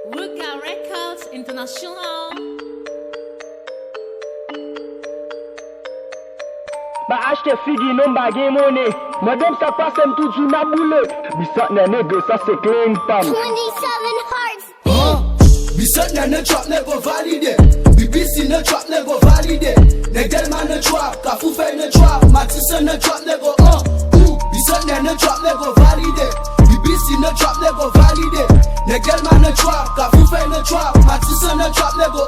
Ruka Records International. Ba acheter figi non bagay money. Madame ça passe un tout du na boule. Bisat nègre ça c'est clean pam. 27 hearts. Bisat nègre trap nègre validé. BBC ne trap nègre validé. Negelman ne trap, Kafoufe ne trap, Matisse ne trap nègre Bisat nègre trap nègre validé. BBC ne trap nègre validé. Negelman ne trap, Kafoufe ne trap, Matisse ne trap nègre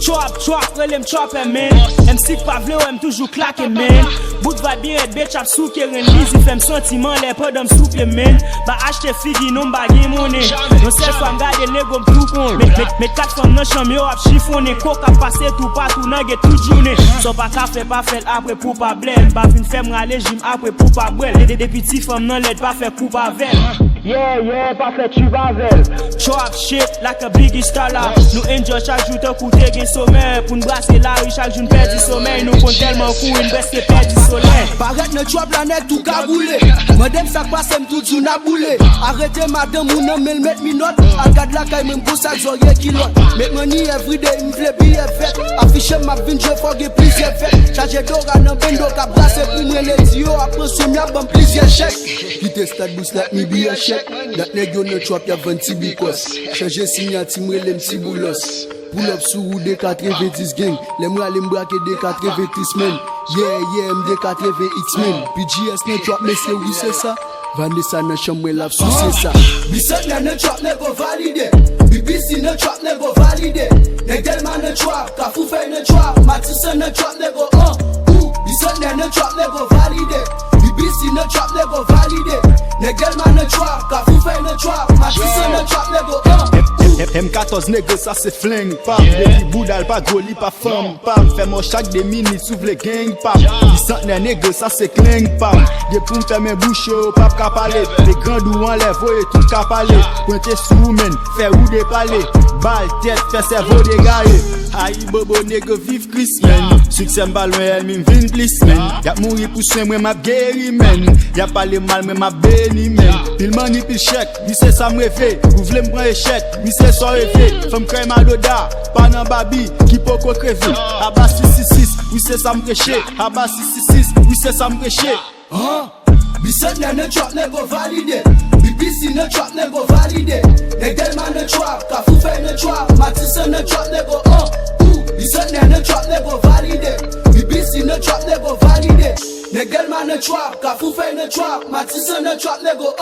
Trap, relem trap man. MC pas vle ou toujours claquer man. Bout va bien être bitch ap sou keren lizi fem sentiment les pas d'homme souple man. Ba acheter figi non bagay money. Non sel femme gade nego tout con. Met quatre femmes nan chambre yo ap chiffonné. Coca passer tout partout nan get toute journée. So pas café pas fait après pour pas blême. Ba vin fem rale gym après pour pas brel. Des petits femmes nan l'aide pas fait coup pas vel. Yeah, pas fait tu vas vel. Trap shit like a biggie star là. Nous enjoy chaque jour te coûter gain sommeil. Pour nous brasser la rue chaque jour nous perd du sommeil. Nous compte tellement coup une baisse qui perd du soleil. Barrette ne trap la net tout caboulé. Madame ça passe m tout du na boulé. Arrêtez madame ou non mais met mi note. Agade la caille même pour ça zoye kilote. Make money everyday m'fle billet fait. Affiche ma vin je forget plusieurs fêtes. Chargé d'ora nan bendo ka brasse pour me les yo après sou mi a bon plusieurs chèques. Quitte stade boost like me be a check. That nègre ne trap ya 20 bikos. Changer signati m'rele m'ti boulos. Pull up sous roue des 90 gang. Les m'rale m'brake des 90 men. Yeah, m'de 80 X-Men. PGS ne trap mais c'est oui c'est ça. Vanessa nan chambre la sous c'est ça. Bisat ne trap nègre validé. BBC ne trap nègre validé. Negelman ne trap, Kafoufe ne trap, Matisse ne trap nègre Bisat ne trap nègre validé. BBC ne trap nègre validé. Negelman ne trap, Kafoufe ne trap, Matisse ne trap nègre M14 nègre ça c'est flingue pam. Depuis boudal pas gros li pas femme pam. Fais moi chaque 2 minutes s'ouvre les gang pam. Bisat nègre ça c'est cling pam. Des pour me faire mes bouches au pape ka parler. Les grands dou enlève et tout ka parler. Pointer sous men, faire ou des palais. Balle tête, faire cerveau dégaillé. Aïe bobo nègre vive Chris man. Succès ballon elle m'in vin bliss man. Y'a mourir pour soin moi m'a guéri man. Y'a parlé mal mais m'a béni man. Pile mani pile chèque, oui c'est ça me fait. Vous voulez me prendre échec, oui c'est ça fait. Femme crème à doda, pas nan babi, qui peut quoi crever. Abba 666, oui c'est ça me prêcher. Abba 666, oui c'est ça me prêcher. Bisat ne trap nègre validé. BBC ne trap nègre validé. Negelman ne trap, Kafoufe ne trap, Matisse ne trap nègre Bisat ne trap nègre validé. BBC ne trap nègre validé. Negelman ne trap, Kafoufe ne trap, Matisse ne trap nègre